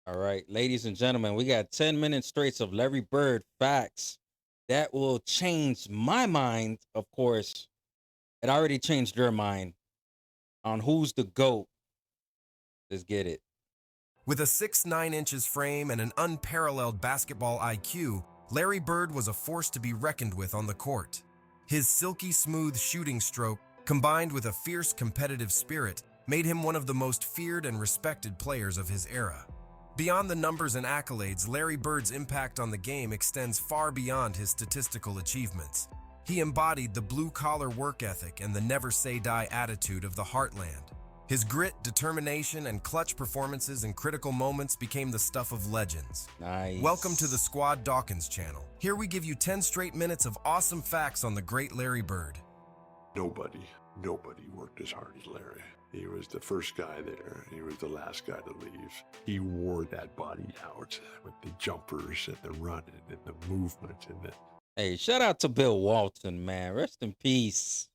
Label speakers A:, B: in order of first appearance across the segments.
A: All right, ladies and gentlemen, we got 10 minutes straight of Larry Bird facts that will change my mind, of course. It already changed your mind on who's the GOAT. Let's get it.
B: With a 6'9" frame and an unparalleled basketball IQ, Larry Bird was a force to be reckoned with on the court. His silky smooth shooting stroke, combined with a fierce competitive spirit, made him one of the most feared and respected players of his era. Beyond the numbers and accolades, Larry Bird's impact on the game extends far beyond his statistical achievements. He embodied the blue-collar work ethic and the never-say-die attitude of the heartland. His grit, determination, and clutch performances in critical moments became the stuff of legends. Welcome to the
A: Nice.
B: Squad Dawkins channel. Here we give you 10 straight minutes of awesome facts on the great Larry Bird.
C: Nobody, nobody worked as hard as Larry. He was the first guy there. He was the last guy to leave. He wore that body out with the jumpers and the running and the movement and the
A: Hey, shout out to Bill Walton, man. Rest in peace.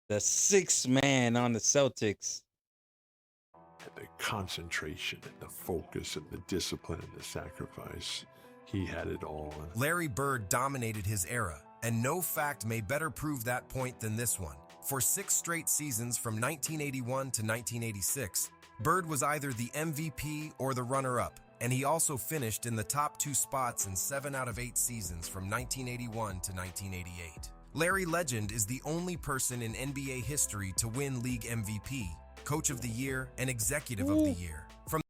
A: The sixth man on the Celtics.
C: concentration and the focus and the discipline and the sacrifice. He had it all.
B: Larry Bird dominated his era, and no fact may better prove that point than this one. For 6 straight seasons from 1981 to 1986, Bird was either the MVP or the runner-up, and he also finished in the top 2 spots in 7 out of 8 seasons from 1981 to 1988. Larry Legend is the only person in NBA history to win League MVP, Coach of the Year, and Executive of the
A: Ooh.
B: Year. From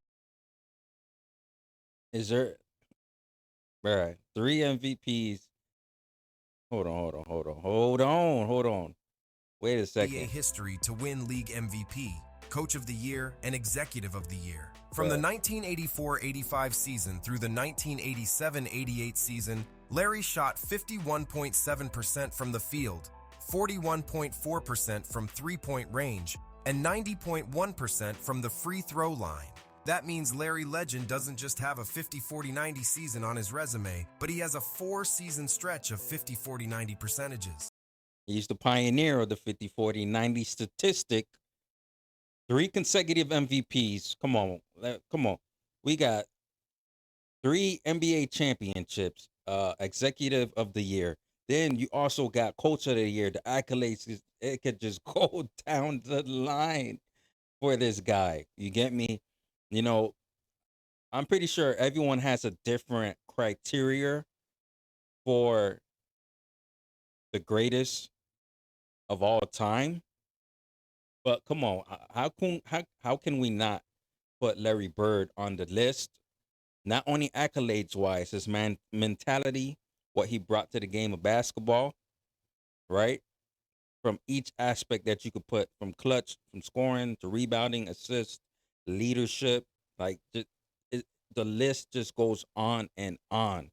A: Is there, all right, 3 MVPs? Hold on. Wait a
B: NBA
A: second.
B: history to win League MVP, Coach of the Year, and Executive of the Year. From the
A: Bruh.
B: 1984-85 season through the 1987-88 season, Larry shot 51.7% from the field, 41.4% from three-point range, and 90.1% from the free throw line. That means Larry Legend doesn't just have a 50-40-90 season on his resume, but he has a 4-season stretch of 50-40-90 percentages.
A: He's the pioneer of the 50-40-90 statistic. 3 consecutive MVPs. Come on. Come on. We got 3 NBA championships, executive of the year. Then you also got coach of the year. The accolades, it could just go down the line for this guy. You get me? You know, I'm pretty sure everyone has a different criteria for the greatest of all time. But come on, how can we not put Larry Bird on the list? Not only accolades wise, his mentality, what he brought to the game of basketball, right? From each aspect that you could put, from clutch, from scoring to rebounding, assist, leadership, like just, it, the list just goes on and on.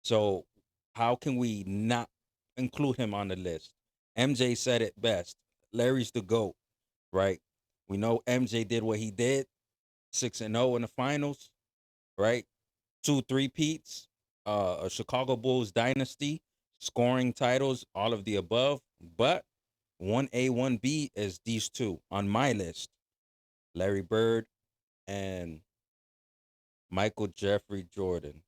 A: So how can we not include him on the list? MJ said it best. Larry's the GOAT, right? We know MJ did what he did, 6-0 in the finals, right? 2 3-peats, a Chicago Bulls dynasty, scoring titles, all of the above. But 1A, 1B is these two on my list: Larry Bird and Michael Jeffrey Jordan.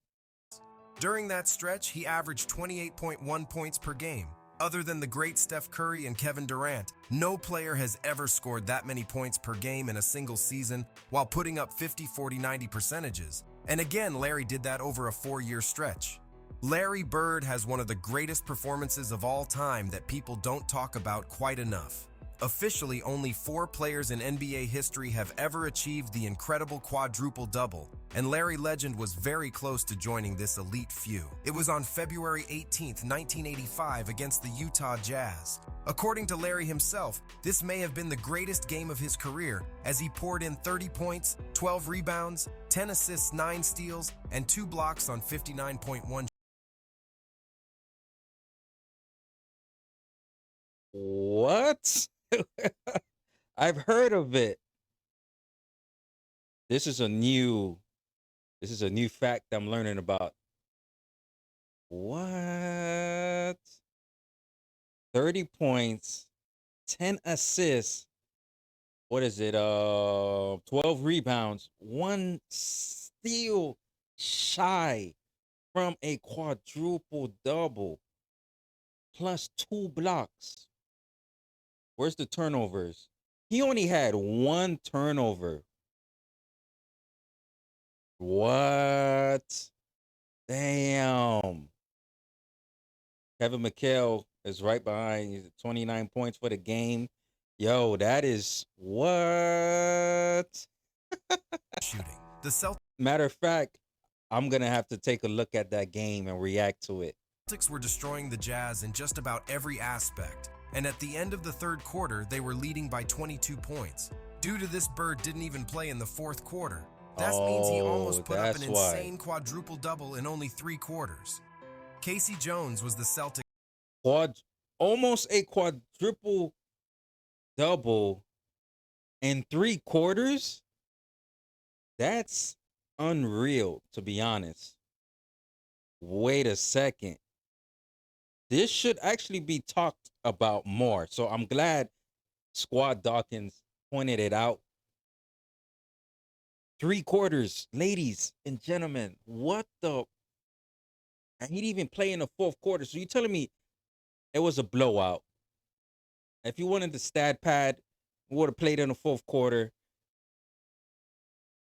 B: During that stretch, he averaged 28.1 points per game. Other than the great Steph Curry and Kevin Durant, no player has ever scored that many points per game in a single season while putting up 50-40-90 percentages. And again, Larry did that over a 4-year stretch. Larry Bird has one of the greatest performances of all time that people don't talk about quite enough. Officially, only 4 players in NBA history have ever achieved the incredible quadruple-double, and Larry Legend was very close to joining this elite few. It was on February 18, 1985 against the Utah Jazz. According to Larry himself, this may have been the greatest game of his career as he poured in 30 points, 12 rebounds, 10 assists, 9 steals, and 2 blocks on 59.1.
A: What? I've heard of it. This is a new this is a new fact I'm learning about. What? 30 points, 10 assists. What is it? 12 rebounds, 1 still shy from a quadruple double plus 2 blocks. Where's the turnovers? He only had 1 turnover. What? Damn. Kevin McHale is right behind. He's at 29 points for the game. Yo, that is what?
B: shooting. The Celtics
A: Matter of fact, I'm going to have to take a look at that game and react to it.
B: were destroying the Jazz in just about every aspect, and at the end of the third quarter, they were leading by 22 points. Due to this, Bird didn't even play in the fourth quarter. That means he almost put up an insane quadruple-double in only 3 quarters. Casey Jones was the Celtics.
A: Almost a quadruple double in 3 quarters? That's unreal, to be honest. Wait a second. This should actually be talked about more. So I'm glad Squad Dawkins pointed it out. 3 quarters, ladies and gentlemen. What the? And he didn't even play in the fourth quarter. So you're telling me it was a blowout? If you wanted the stat pad, would have played in the fourth quarter.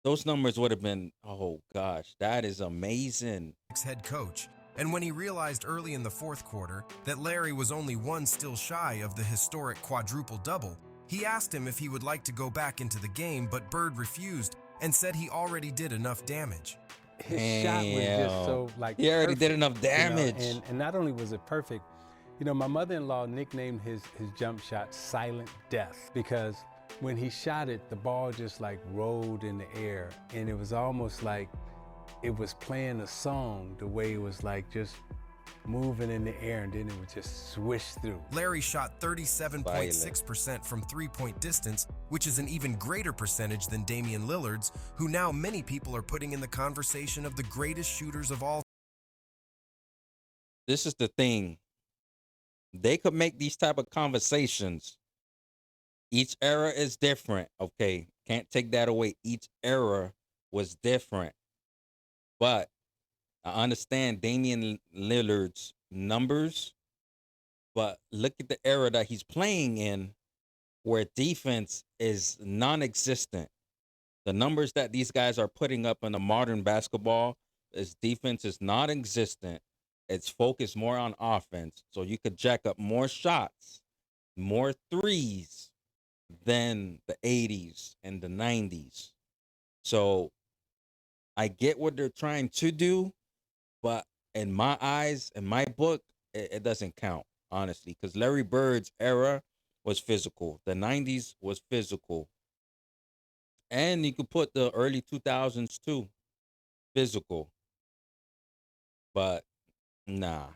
A: Those numbers would have been, oh gosh, that is amazing.
B: Head coach. And when he realized early in the fourth quarter that Larry was only one still shy of the historic quadruple-double, he asked him if he would like to go back into the game, but Bird refused and said he already did enough damage.
D: His shot was just so
A: he already
D: perfect,
A: did enough damage.
D: and not only was it perfect, my mother-in-law nicknamed his jump shot Silent Death, because when he shot it, the ball just like rolled in the air, and it was almost like it was playing a song, the way it was like just moving in the air, and then it would just swish through.
B: Larry shot 37.6% from three-point distance, which is an even greater percentage than Damian Lillard's, who now many people are putting in the conversation of the greatest shooters of all.
A: This is the thing. They could make these type of conversations. Each era is different, okay? Can't take that away. Each era was different. But I understand Damian Lillard's numbers, but look at the era that he's playing in where defense is non-existent. The numbers that these guys are putting up in the modern basketball, is defense is non-existent. It's focused more on offense. So you could jack up more shots, more threes than the 80s and the 90s. So I get what they're trying to do, but in my eyes, in my book, it doesn't count, honestly, because Larry Bird's era was physical. The 90s was physical. And you could put the early 2000s too, physical. But nah.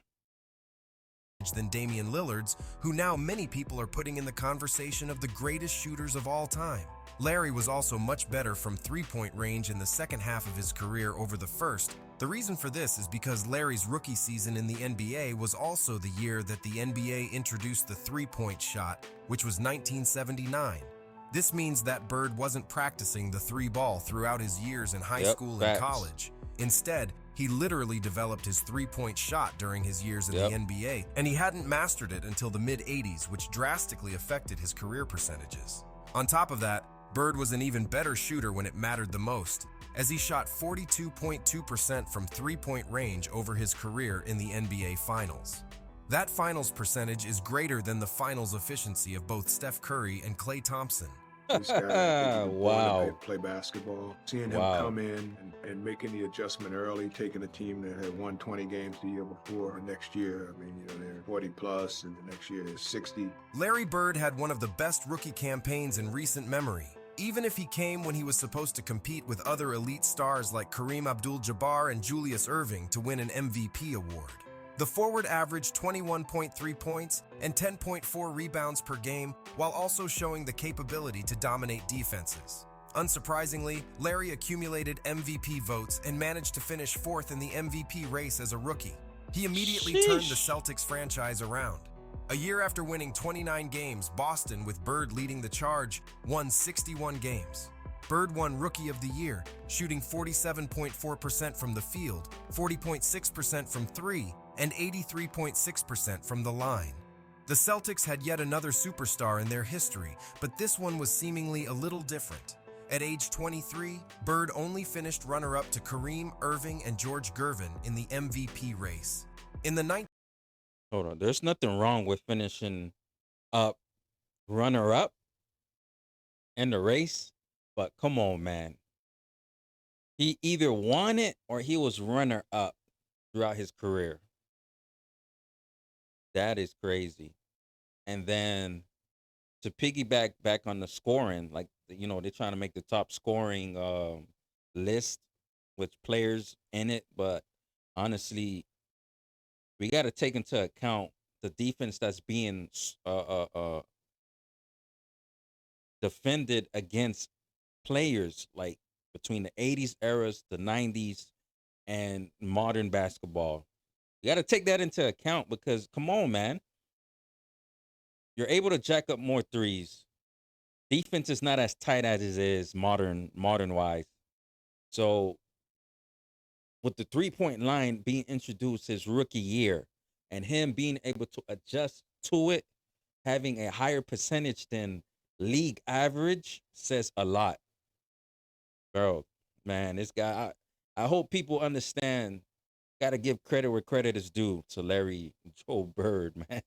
B: Than Damian Lillard's, who now many people are putting in the conversation of the greatest shooters of all time. Larry was also much better from three-point range in the second half of his career over the first. The reason for this is because Larry's rookie season in the NBA was also the year that the NBA introduced the three-point shot, which was 1979. This means that Bird wasn't practicing the three ball throughout his years in high school and college. Instead, he literally developed his three-point shot during his years in the NBA, and he hadn't mastered it until the mid-80s, which drastically affected his career percentages. On top of that, Bird was an even better shooter when it mattered the most, as he shot 42.2% from three-point range over his career in the NBA Finals. That finals percentage is greater than the finals efficiency of both Steph Curry and Klay Thompson.
C: This guy,
A: wow.
C: play basketball. Seeing him come in and making the adjustment early, taking a team that had won 20 games the year before, next year, they're 40 plus, and the next year is 60.
B: Larry Bird had one of the best rookie campaigns in recent memory, even if he came when he was supposed to compete with other elite stars like Kareem Abdul-Jabbar and Julius Erving to win an MVP award. The forward averaged 21.3 points and 10.4 rebounds per game, while also showing the capability to dominate defenses. Unsurprisingly, Larry accumulated MVP votes and managed to finish fourth in the MVP race as a rookie. He immediately turned the Celtics franchise around. A year after winning 29 games, Boston, with Bird leading the charge, won 61 games. Bird won Rookie of the Year, shooting 47.4% from the field, 40.6% from three, and 83.6% from the line. The Celtics had yet another superstar in their history, but this one was seemingly a little different. At age 23, Bird only finished runner-up to Kareem, Irving, and George Gervin in the MVP race. In the
A: Hold on. There's nothing wrong with finishing up runner up in the race, but come on, man. He either won it or he was runner up throughout his career. That is crazy. And then to piggyback back on the scoring, like they're trying to make the top scoring list with players in it, but honestly, we got to take into account the defense that's being defended against players like between the 80s eras, the 90s, and modern basketball. You got to take that into account because come on, man. You're able to jack up more threes. Defense is not as tight as it is modern wise. So with the 3-point line being introduced his rookie year and him being able to adjust to it, having a higher percentage than league average says a lot. Bro, man, this guy, I hope people understand. Got to give credit where credit is due to Larry Joe Bird, man.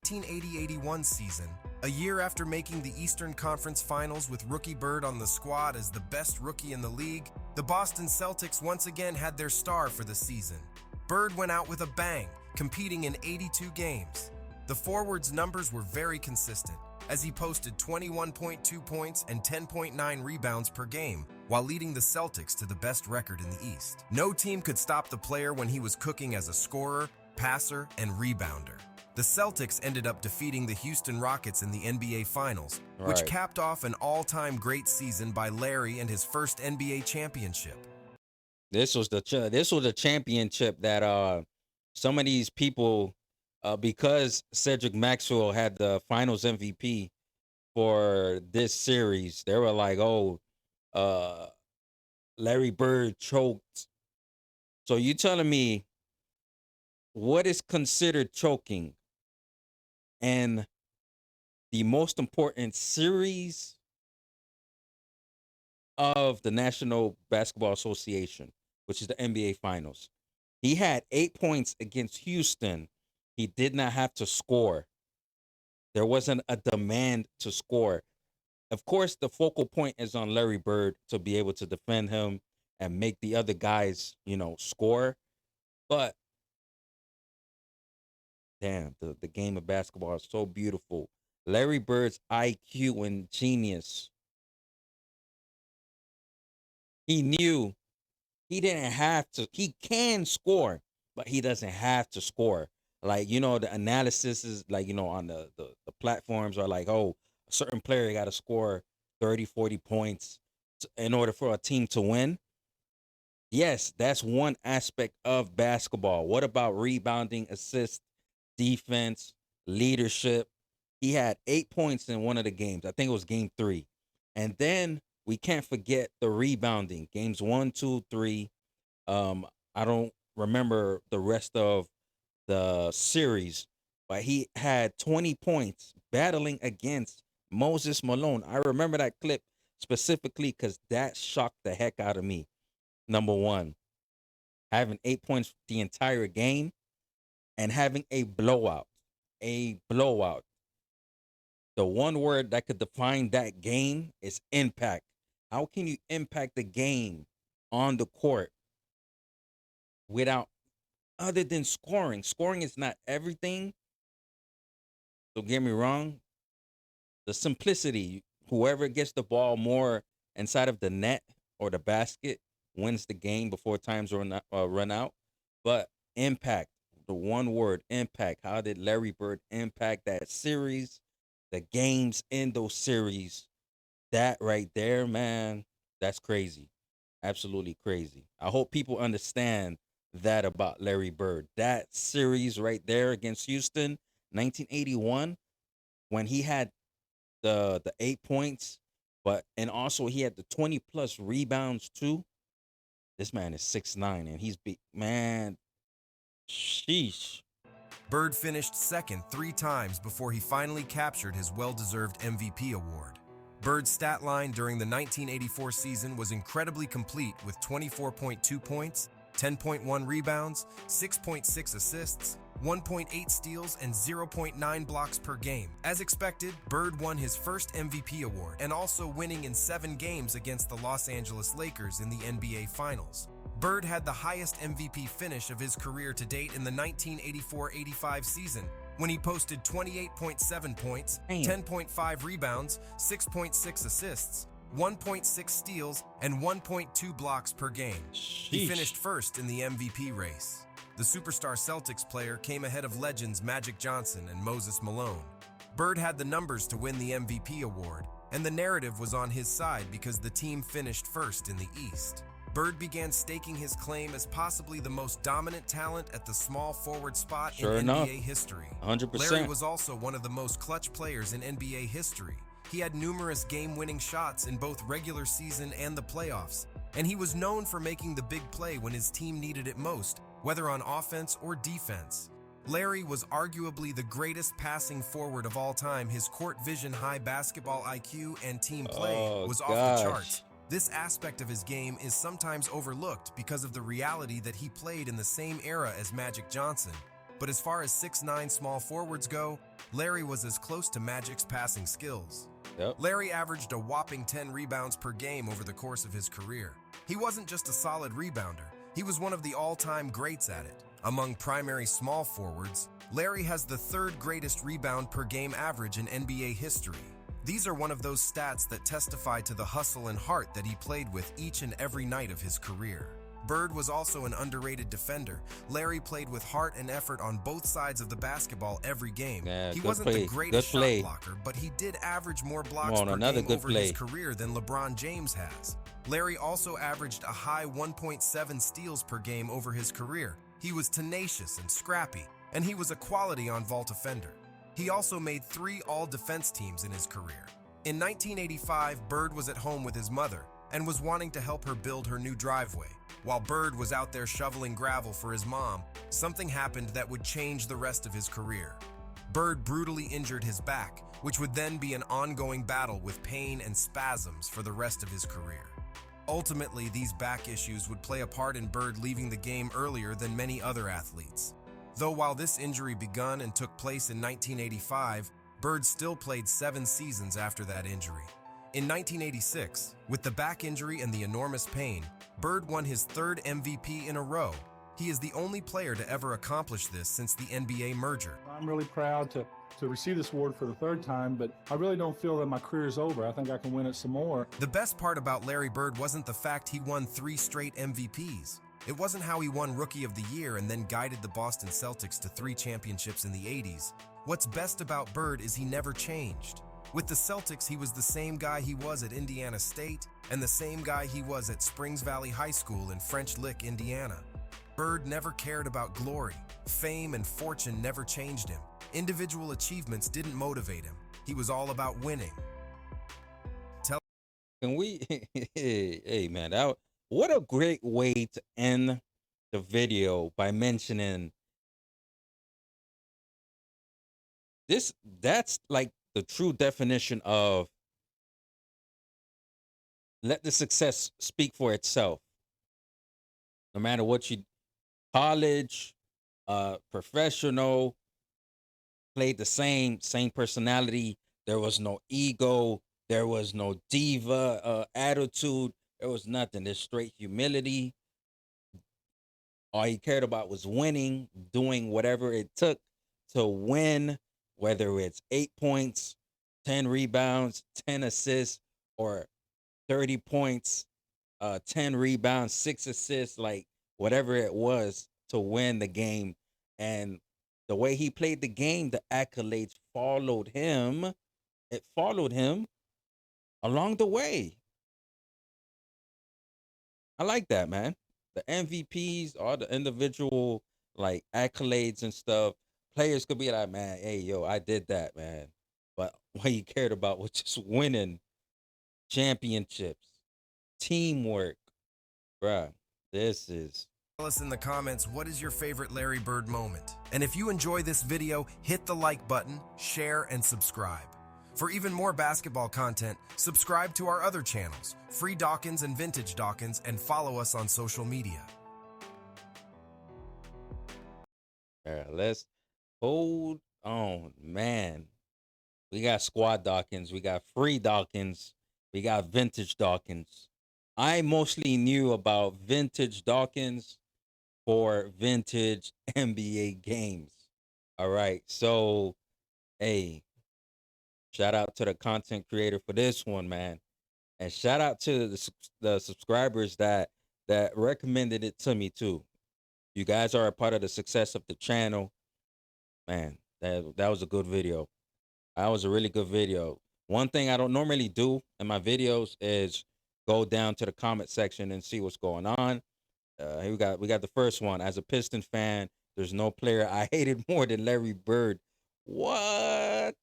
B: 1980-81 season, a year after making the Eastern Conference Finals with rookie Bird on the squad as the best rookie in the league, the Boston Celtics once again had their star for the season. Bird went out with a bang, competing in 82 games. The forward's numbers were very consistent, as he posted 21.2 points and 10.9 rebounds per game, while leading the Celtics to the best record in the East. No team could stop the player when he was cooking as a scorer, passer, and rebounder. The Celtics ended up defeating the Houston Rockets in the NBA Finals, which
A: Right.
B: capped off an all-time great season by Larry and his first NBA championship.
A: This was the championship that some of these people because Cedric Maxwell had the Finals MVP for this series, they were like, "Oh, uh, Larry Bird choked." So you telling me what is considered choking and the most important series of the National Basketball Association, which is the NBA Finals. He had 8 points against Houston. He did not have to score. There wasn't a demand to score. Of course, the focal point is on Larry Bird to be able to defend him and make the other guys, score. But damn, the game of basketball is so beautiful. Larry Bird's IQ and genius. He knew he didn't have to. He can score, but he doesn't have to score. Like, the analysis is like, on the platforms are like, oh, a certain player got to score 30, 40 points in order for a team to win. Yes, that's one aspect of basketball. What about rebounding, assist, defense, leadership? He had 8 points in one of the games. I think it was game 3. And then we can't forget the rebounding. Games 1, 2, 3. I don't remember the rest of the series, but he had 20 points battling against Moses Malone. I remember that clip specifically because that shocked the heck out of me. Number one, having 8 points the entire game and having a blowout. A blowout. The one word that could define that game is impact. How can you impact the game on the court without other than scoring? Scoring is not everything. Don't get me wrong. The simplicity, whoever gets the ball more inside of the net or the basket wins the game before times run out. But impact, the one word, impact. How did Larry Bird impact that series, the games in those series? That right there, man, that's crazy. Absolutely crazy. I hope people understand that about Larry Bird. That series right there against Houston, 1981, when he had the 8 points But and also he had the 20 plus rebounds too. This man is 6'9", and he's big man. Sheesh.
B: Bird finished second 3 times before he finally captured his well-deserved MVP award. Bird's stat line during the 1984 season was incredibly complete with 24.2 points, 10.1 rebounds, 6.6 assists, 1.8 steals, and 0.9 blocks per game. As expected, Bird won his first MVP award and also winning in 7 games against the Los Angeles Lakers in the NBA Finals. Bird had the highest MVP finish of his career to date in the 1984-85 season, when he posted 28.7 points,
A: Damn.
B: 10.5 rebounds, 6.6 assists, 1.6 steals, and 1.2 blocks per game. He
A: Sheesh.
B: finished first in the MVP race. The superstar Celtics player came ahead of legends Magic Johnson and Moses Malone. Bird had the numbers to win the MVP award, and the narrative was on his side because the team finished first in the East. Bird began staking his claim as possibly the most dominant talent at the small forward spot
A: Sure
B: in
A: enough.
B: NBA history.
A: 100%.
B: Larry was also one of the most clutch players in NBA history. He had numerous game-winning shots in both regular season and the playoffs, and he was known for making the big play when his team needed it most, whether on offense or defense. Larry was arguably the greatest passing forward of all time. His court vision, high basketball IQ, and team play was off the charts. This aspect of his game is sometimes overlooked because of the reality that he played in the same era as Magic Johnson. But as far as 6'9" small forwards go, Larry was as close to Magic's passing skills.
A: Yep.
B: Larry averaged a whopping 10 rebounds per game over the course of his career. He wasn't just a solid rebounder, he was one of the all-time greats at it. Among primary small forwards, Larry has the 3rd greatest rebound per game average in NBA history. These are one of those stats that testify to the hustle and heart that he played with each and every night of his career. Bird was also an underrated defender. Larry played with heart and effort on both sides of the basketball every game.
A: Yeah,
B: he
A: good
B: wasn't
A: play.
B: the greatest
A: Good play.
B: shot blocker, but he did average more blocks
A: Come on,
B: per
A: another
B: game
A: good
B: over his
A: play.
B: career than LeBron James has. Larry also averaged a high 1.7 steals per game over his career. He was tenacious and scrappy, and he was a quality on-vault offender. He also made 3 all-defense teams in his career. In 1985, Bird was at home with his mother and was wanting to help her build her new driveway. While Bird was out there shoveling gravel for his mom, something happened that would change the rest of his career. Bird brutally injured his back, which would then be an ongoing battle with pain and spasms for the rest of his career. Ultimately, these back issues would play a part in Bird leaving the game earlier than many other athletes. Though while this injury begun and took place in 1985, Bird still played 7 seasons after that injury. In 1986, with the back injury and the enormous pain, Bird won his 3rd MVP in a row. He is the only player to ever accomplish this since the NBA merger.
E: I'm really proud to receive this award for the 3rd time, but I really don't feel that my career is over. I think I can win it some more.
B: The best part about Larry Bird wasn't the fact he won 3 straight MVPs. It wasn't how he won Rookie of the Year and then guided the Boston Celtics to 3 championships in the 80s. What's best about Bird is he never changed. With the Celtics, he was the same guy he was at Indiana State and the same guy he was at Springs Valley High School in French Lick, Indiana. Bird never cared about glory. Fame and fortune never changed him. Individual achievements didn't motivate him. He was all about winning.
A: Can we? Hey man, what a great way to end the video by mentioning this. That's like the true definition of let the success speak for itself. No matter what you college, professional, played the same personality. There was no ego. There was no diva attitude. There was nothing. There's straight humility. All he cared about was winning, doing whatever it took to win, whether it's 8 points, 10 rebounds, 10 assists, or 30 points, 10 rebounds, 6 assists, like whatever it was to win the game. And the way he played the game, the accolades followed him. It followed him along the way. I like that, man. The MVPs, all the individual like accolades and stuff. Players could be like, man, hey, yo, I did that, man. But what he cared about was just winning. championships, teamwork, bruh. This is
B: Tell us in the comments, what is your favorite Larry Bird moment? And if you enjoy this video, hit the like button, share, and subscribe. For even more basketball content, subscribe to our other channels, Free Dawkins and Vintage Dawkins, and follow us on social media.
A: let's hold on, man. We got Squad Dawkins, we got Free Dawkins, we got Vintage Dawkins. I mostly knew about Vintage Dawkins for vintage NBA games. All right. So, hey, shout out to the content creator for this one, man. And shout out to the subscribers that recommended it to me too. You guys are a part of the success of the channel. Man, that was a good video. That was a really good video. One thing I don't normally do in my videos is go down to the comment section and see what's going on. Here we got the first one. As a Piston fan, there's no player I hated more than Larry Bird. What?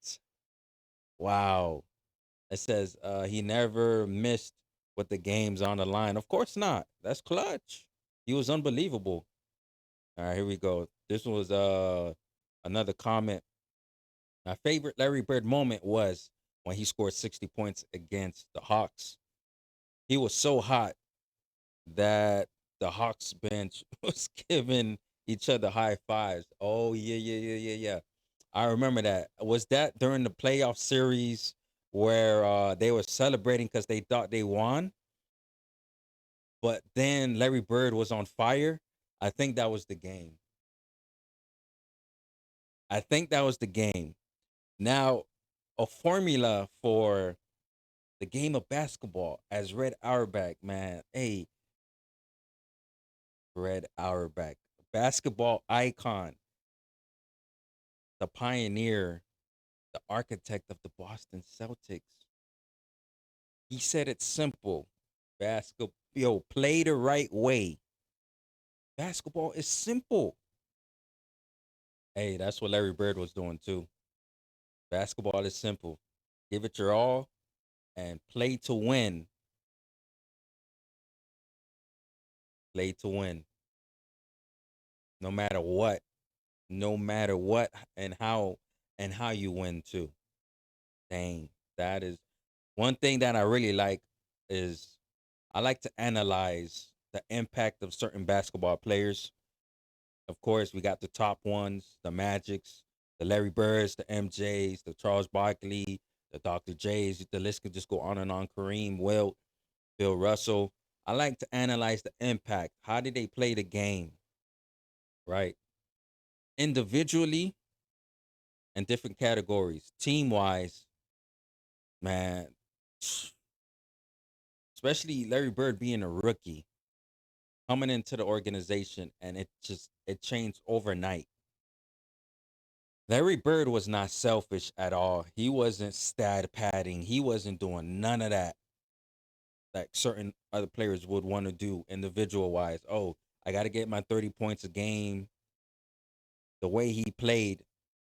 A: Wow. It says he never missed with the games on the line. Of course not. That's clutch. He was unbelievable. All right, here we go. This was another comment. My favorite Larry Bird moment was when he scored 60 points against the Hawks. He was so hot that the Hawks bench was giving each other high fives. Oh yeah. I remember that. Was that during the playoff series where they were celebrating because they thought they won? But then Larry Bird was on fire. I think that was the game. I think that was the game. Now, a formula for the game of basketball as Red Auerbach, man. Hey, Red Auerbach, basketball icon, the pioneer, the architect of the Boston Celtics. He said it's simple. Basketball, play the right way. Basketball is simple. Hey, that's what Larry Bird was doing too. Basketball is simple. Give it your all and play to win. Play to win. No matter what. No matter what and how you win too. Dang. That is one thing that I really like is I like to analyze the impact of certain basketball players. Of course, we got the top ones, the Magics, the Larry Birds, the MJs, the Charles Barkley, the Dr. J's. The list could just go on and on. Kareem, Wilt, Bill Russell. I like to analyze the impact. How did they play the game? Right? Individually and different categories. Team wise, man, especially Larry Bird being a rookie coming into the organization and it changed overnight. Larry Bird was not selfish at all. He wasn't stat padding. He wasn't doing none of that certain other players would want to do individual wise. Oh, I got to get my 30 points a game. The way he played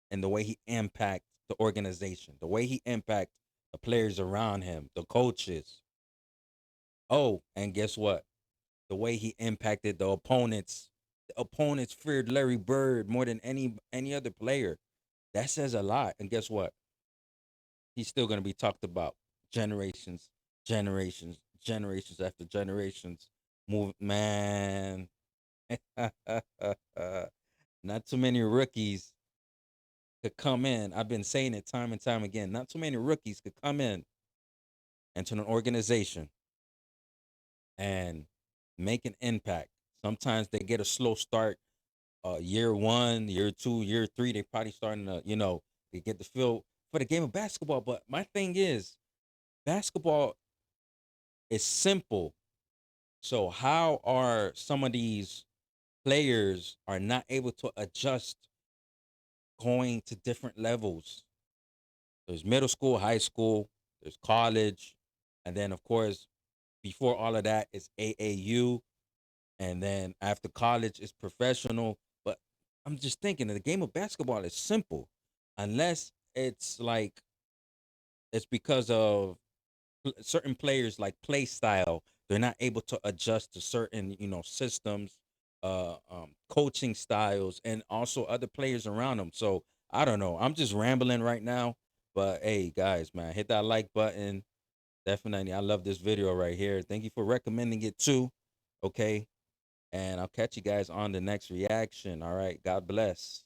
A: and the way he impacted the organization, the way he impacted the players around him, the coaches. Oh, and guess what? The way he impacted the opponents. The opponents feared Larry Bird more than any other player. That says a lot. And guess what? He's still going to be talked about generations, generations after generations. Move, man. Not too many rookies could come in. I've been saying it time and time again. Not too many rookies could come in into an organization and make an impact. Sometimes they get a slow start. Year one, year two, year three, they probably starting to, they get the feel for the game of basketball. But my thing is, basketball is simple. So how are some of these players are not able to adjust going to different levels? There's middle school, high school, there's college, and then of course, before all of that is AAU, and then after college is professional. But I'm just thinking the game of basketball is simple, unless it's like it's because of certain players like play style, they're not able to adjust to certain systems, coaching styles, and also other players around them. So I don't know. I'm just rambling right now, but hey, guys, man, hit that like button. Definitely, I love this video right here. Thank you for recommending it too. Okay, and I'll catch you guys on the next reaction. All right, God bless.